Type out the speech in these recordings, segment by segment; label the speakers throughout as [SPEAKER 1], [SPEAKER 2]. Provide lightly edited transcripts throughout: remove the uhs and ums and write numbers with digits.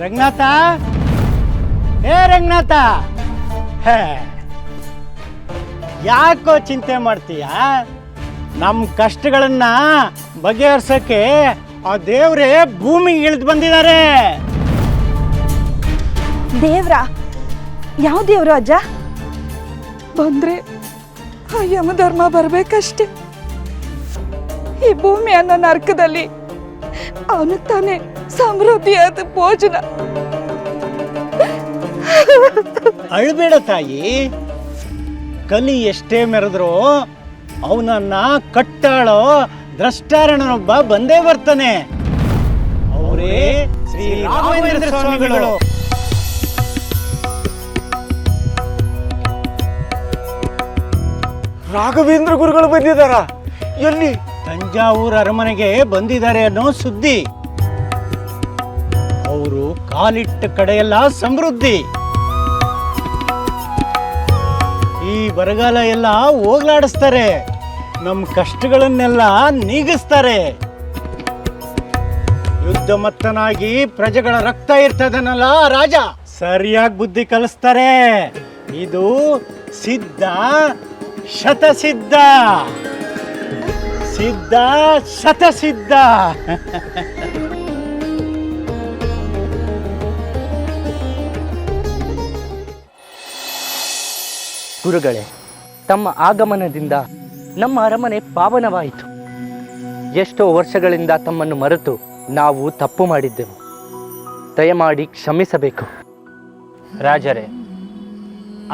[SPEAKER 1] ರಂಗನಾಥ, ಏ ರಂಗನಾಥ, ಯಾಕೋ ಚಿಂತೆ ಮಾಡ್ತೀಯ? ನಮ್ಮ ಕಷ್ಟಗಳನ್ನ ಬಗೆಹರಿಸೋಕೆ ಆ ದೇವ್ರೇ ಭೂಮಿಗೆ ಇಳಿದು ಬಂದಿದ್ದಾರೆ.
[SPEAKER 2] ದೇವ್ರ? ಯಾವ ದೇವ್ರು ಅಜ್ಜ? ಬಂದ್ರೆ ಆ ಯಮಧರ್ಮ ಬರ್ಬೇಕಷ್ಟೆ. ಈ ಭೂಮಿ ಅನ್ನೋ ನರ್ಕದಲ್ಲಿ ಅವನು ತಾನೇ ಸಮೃದ್ಧಿಯಾದ ಭೋಜನ.
[SPEAKER 1] ಅಳ್ಬೇಡ ತಾಯಿ, ಕಲಿ ಎಷ್ಟೇ ಮೆರೆದ್ರು ಅವನನ್ನ ಕಟ್ಟಾಳೋ ದ್ರಷ್ಟಾರಣನೊಬ್ಬ ಬಂದೇ ಬರ್ತಾನೆ. ಅವರೇ ಶ್ರೀ ರಾಘವೇಂದ್ರ ಸ್ವಾಮಿಗಳು.
[SPEAKER 3] ರಾಘವೇಂದ್ರ ಗುರುಗಳು ಬಂದಿದ್ದಾರ? ಎಲ್ಲಿ?
[SPEAKER 1] ತಂಜಾವೂರು ಅರಮನೆಗೆ ಬಂದಿದ್ದಾರೆ ಅನ್ನೋ ಸುದ್ದಿ. ಅವರು ಕಾಲಿಟ್ಟ ಕಡೆಯೆಲ್ಲ ಸಮೃದ್ಧಿ. ಈ ಬರಗಾಲ ಎಲ್ಲ ಹೋಗ್ಲಾಡಿಸ್ತಾರೆ, ನಮ್ಮ ಕಷ್ಟಗಳನ್ನೆಲ್ಲ ನೀಗಿಸ್ತಾರೆ. ಯುದ್ಧ ಮತ್ತನಾಗಿ ಪ್ರಜೆಗಳ ರಕ್ತ ಇರ್ತದನಲ್ಲ ರಾಜ, ಸರಿಯಾಗಿ ಬುದ್ಧಿ ಕಲಿಸ್ತಾರೆ. ಇದು ಸಿದ್ಧ ಶತಸಿದ್ಧ, ಸಿದ್ಧ ಶತಸಿದ್ಧ.
[SPEAKER 4] ಗುರುಗಳೇ, ತಮ್ಮ ಆಗಮನದಿಂದ ನಮ್ಮ ಅರಮನೆ ಪಾವನವಾಯಿತು. ಎಷ್ಟೋ ವರ್ಷಗಳಿಂದ ತಮ್ಮನ್ನು ಮರೆತು ನಾವು ತಪ್ಪು ಮಾಡಿದ್ದೆವು. ದಯಮಾಡಿ ಕ್ಷಮಿಸಬೇಕು.
[SPEAKER 5] ರಾಜರೇ,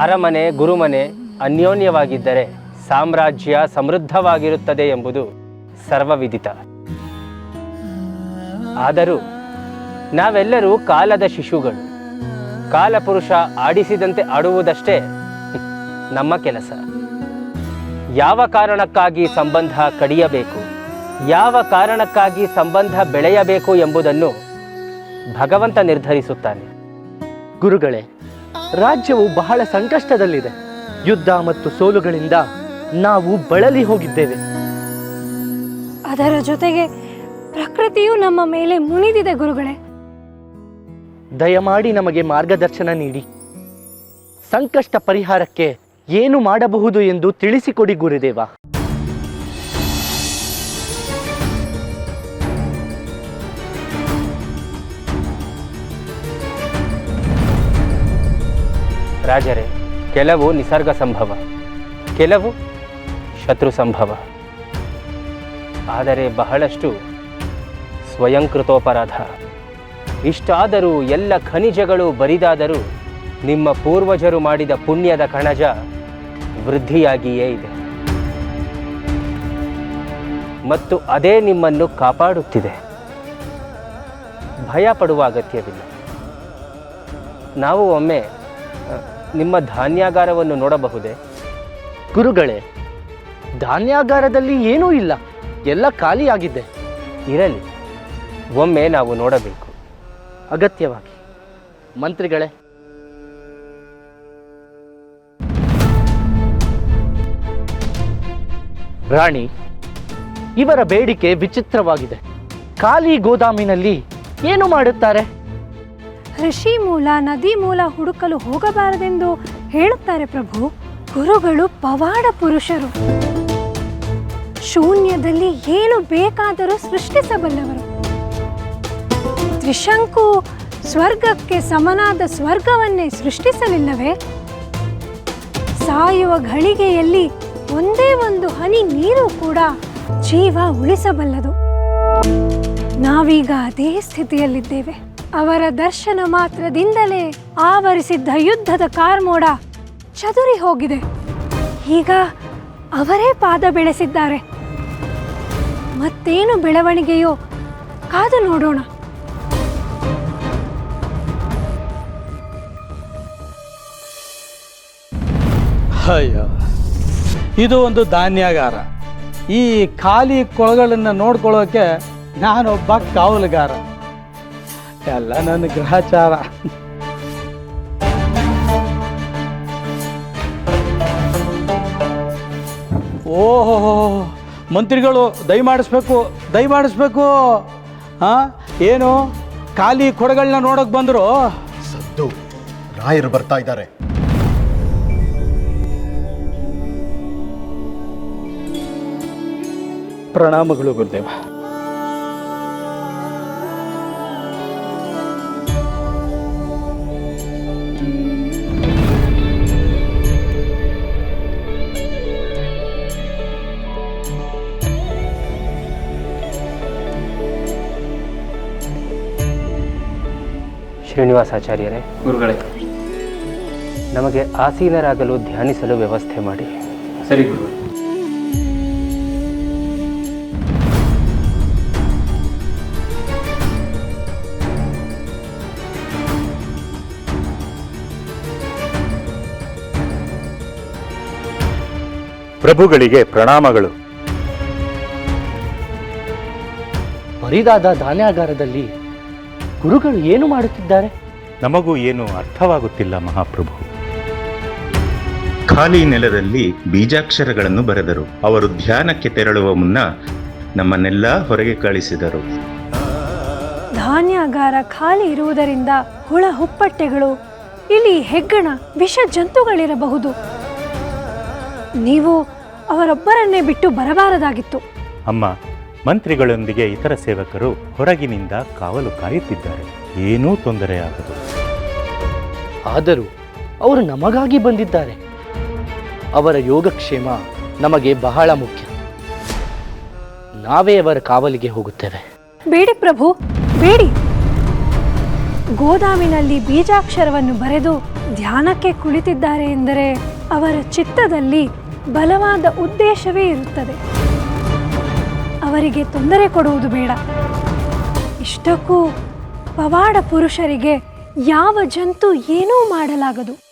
[SPEAKER 5] ಅರಮನೆ ಗುರುಮನೆ ಅನ್ಯೋನ್ಯವಾಗಿದ್ದರೆ ಸಾಮ್ರಾಜ್ಯ ಸಮೃದ್ಧವಾಗಿರುತ್ತದೆ ಎಂಬುದು ಸರ್ವವಿದಿತ. ಆದರೂ ನಾವೆಲ್ಲರೂ ಕಾಲದ ಶಿಶುಗಳು. ಕಾಲಪುರುಷ ಆಡಿಸಿದಂತೆ ಆಡುವುದಷ್ಟೇ ನಮ್ಮ ಕೆಲಸ. ಯಾವ ಕಾರಣಕ್ಕಾಗಿ ಸಂಬಂಧ ಕಡಿಯಬೇಕು, ಯಾವ ಕಾರಣಕ್ಕಾಗಿ ಸಂಬಂಧ ಬೆಳೆಯಬೇಕು ಎಂಬುದನ್ನು ಭಗವಂತ ನಿರ್ಧರಿಸುತ್ತಾನೆ.
[SPEAKER 4] ಗುರುಗಳೇ, ರಾಜ್ಯವು ಬಹಳ ಸಂಕಷ್ಟದಲ್ಲಿದೆ. ಯುದ್ಧ ಮತ್ತು ಸೋಲುಗಳಿಂದ ನಾವು ಬಳಲಿ ಹೋಗಿದ್ದೇವೆ.
[SPEAKER 6] ಅದರ ಜೊತೆಗೆ ಪ್ರಕೃತಿಯು ನಮ್ಮ ಮೇಲೆ ಮುನಿದಿದೆ ಗುರುಗಳೇ.
[SPEAKER 4] ದಯಮಾಡಿ ನಮಗೆ ಮಾರ್ಗದರ್ಶನ ನೀಡಿ. ಸಂಕಷ್ಟ ಪರಿಹಾರಕ್ಕೆ ಏನು ಮಾಡಬಹುದು ಎಂದು ತಿಳಿಸಿಕೊಡಿ ಗುರುದೇವ.
[SPEAKER 5] ರಾಜರೇ, ಕೆಲವು ನಿಸರ್ಗ ಸಂಭವ, ಕೆಲವು ಶತ್ರು ಸಂಭವ. ಆದರೆ ಬಹಳಷ್ಟು ಸ್ವಯಂಕೃತೋಪರಾಧ. ಇಷ್ಟಾದರೂ ಎಲ್ಲ ಖನಿಜಗಳು ಬರಿದಾದರೂ ನಿಮ್ಮ ಪೂರ್ವಜರು ಮಾಡಿದ ಪುಣ್ಯದ ಕಣಜ ವೃದ್ಧಿಯಾಗಿಯೇ ಇದೆ ಮತ್ತು ಅದೇ ನಿಮ್ಮನ್ನು ಕಾಪಾಡುತ್ತಿದೆ. ಭಯ ಪಡುವ ಅಗತ್ಯವಿಲ್ಲ. ನಾವು ಒಮ್ಮೆ ನಿಮ್ಮ ಧಾನ್ಯಾಗಾರವನ್ನು ನೋಡಬಹುದೇ?
[SPEAKER 4] ಗುರುಗಳೇ, ಧಾನ್ಯಾಗಾರದಲ್ಲಿ ಏನೂ ಇಲ್ಲ, ಎಲ್ಲ ಖಾಲಿಯಾಗಿದೆ.
[SPEAKER 5] ಇರಲಿ, ಒಮ್ಮೆ ನಾವು ನೋಡಬೇಕು.
[SPEAKER 4] ಅಗತ್ಯವಾಗಿ. ಮಂತ್ರಿಗಳೇ, ರಾಣಿ, ಇವರ ಬೇಡಿಕೆ ವಿಚಿತ್ರವಾಗಿದೆ. ಖಾಲಿ ಗೋದಾಮಿನಲ್ಲಿ ಏನು ಮಾಡುತ್ತಾರೆ?
[SPEAKER 6] ಋಷಿ ಮೂಲ, ನದಿ ಮೂಲ ಹುಡುಕಲು ಹೋಗಬಾರದೆಂದು ಹೇಳುತ್ತಾರೆ ಪ್ರಭು. ಗುರುಗಳು ಪವಾಡ ಪುರುಷರು. ಶೂನ್ಯದಲ್ಲಿ ಏನು ಬೇಕಾದರೂ ಸೃಷ್ಟಿಸಬಲ್ಲವರು. ತ್ರಿಶಂಕು ಸ್ವರ್ಗಕ್ಕೆ ಸಮನಾದ ಸ್ವರ್ಗವನ್ನೇ ಸೃಷ್ಟಿಸಲಿಲ್ಲವೇ? ಸಾಯುವ ಘಳಿಗೆಯಲ್ಲಿ ಒಂದೇ ಒಂದು ಹನಿ ನೀರು ಕೂಡ ಜೀವ ಉಳಿಸಬಲ್ಲದು. ನಾವೀಗ ಅದೇ ಸ್ಥಿತಿಯಲ್ಲಿದ್ದೇವೆ. ಅವರ ದರ್ಶನ ಮಾತ್ರದಿಂದಲೇ ಆವರಿಸಿದ್ದ ಯುದ್ಧದ ಕಾರ್ಮೋಡ ಚದುರಿ ಹೋಗಿದೆ. ಈಗ ಅವರೇ ಪಾದ ಬೆಳೆಸಿದ್ದಾರೆ. ಮತ್ತೇನು ಬೆಳವಣಿಗೆಯೋ ಕಾದು ನೋಡೋಣ.
[SPEAKER 7] ಅಯ್ಯೋ, ಇದು ಒಂದು ಧಾನ್ಯಾಗಾರ. ಈ ಖಾಲಿ ಕೊಳಗಳನ್ನು ನೋಡ್ಕೊಳ್ಳೋಕೆ ನಾನೊಬ್ಬ ಕಾವಲುಗಾರ. ಎಲ್ಲ ನನ್ನ ಗ್ರಹಚಾರ. ಓಹೋ, ಮಂತ್ರಿಗಳು ದಯಮಾಡಿಸ್ಬೇಕು, ದಯಮಾಡಿಸ್ಬೇಕು. ಹಾಂ, ಏನು ಖಾಲಿ ಕೊಡಗಳನ್ನ ನೋಡಕ್ ಬಂದ್ರು.
[SPEAKER 8] ಸದ್ದು, ರಾಯರು ಬರ್ತಾ ಇದ್ದಾರೆ.
[SPEAKER 7] ಪ್ರಣಾಮಗಳು ಗುರುದೇವ.
[SPEAKER 5] ಶ್ರೀನಿವಾಸಾಚಾರ್ಯರೇ, ಗುರುಗಳೇ, ನಮಗೆ ಆಸೀನರಾಗಲು ಧ್ಯಾನಿಸಲು ವ್ಯವಸ್ಥೆ ಮಾಡಿ. ಸರಿ ಗುರು.
[SPEAKER 9] ಪ್ರಭುಗಳಿಗೆ ಪ್ರಣಾಮಗಳು.
[SPEAKER 4] ಬರಿದಾದ ಧಾನ್ಯಾಗಾರದಲ್ಲಿ ಗುರುಗಳು ಏನು ಮಾಡುತ್ತಿದ್ದಾರೆ?
[SPEAKER 9] ನಮಗೂ ಏನು ಅರ್ಥವಾಗುತ್ತಿಲ್ಲ ಮಹಾಪ್ರಭು. ಖಾಲಿ ನೆಲದಲ್ಲಿ ಬೀಜಾಕ್ಷರಗಳನ್ನು ಬರೆದರು. ಅವರು ಧ್ಯಾನಕ್ಕೆ ತೆರಳುವ ಮುನ್ನ ನಮ್ಮನ್ನೆಲ್ಲ ಹೊರಗೆ ಕಳಿಸಿದರು.
[SPEAKER 6] ಧಾನ್ಯಾಗಾರ ಖಾಲಿ ಇರುವುದರಿಂದ ಹುಳ ಹುಪ್ಪಟ್ಟೆಗಳು, ಇಲಿ, ಹೆಗ್ಗಣ, ವಿಷ ಜಂತುಗಳಿರಬಹುದು. ನೀವು ಅವರೊಬ್ಬರನ್ನೇ ಬಿಟ್ಟು ಬರಬಾರದಾಗಿತ್ತು.
[SPEAKER 9] ಅಮ್ಮ, ಮಂತ್ರಿಗಳೊಂದಿಗೆ ಇತರ ಸೇವಕರು ಹೊರಗಿನಿಂದ ಕಾವಲು ಕಾಯುತ್ತಿದ್ದಾರೆ. ಏನೂ ತೊಂದರೆಯಾಗದು.
[SPEAKER 4] ಆದರೂ ಅವರು ನಮಗಾಗಿ ಬಂದಿದ್ದಾರೆ. ಅವರ ಯೋಗಕ್ಷೇಮ ನಮಗೆ ಬಹಳ ಮುಖ್ಯ. ನಾವೇ ಅವರ ಕಾವಲಿಗೆ ಹೋಗುತ್ತೇವೆ.
[SPEAKER 6] ಬೇಡಿ ಪ್ರಭು, ಬೇಡಿ. ಗೋದಾಮಿನಲ್ಲಿ ಬೀಜಾಕ್ಷರವನ್ನು ಬರೆದು ಧ್ಯಾನಕ್ಕೆ ಕುಳಿತಿದ್ದಾರೆ ಎಂದರೆ ಅವರ ಚಿತ್ತದಲ್ಲಿ ಬಲವಾದ ಉದ್ದೇಶವೇ ಇರುತ್ತದೆ. ಅವರಿಗೆ ತೊಂದರೆ ಕೊಡುವುದು ಬೇಡ. ಇಷ್ಟಕ್ಕೂ ಪವಾಡ ಪುರುಷರಿಗೆ ಯಾವ ಜಂತು ಏನೂ ಮಾಡಲಾಗದು.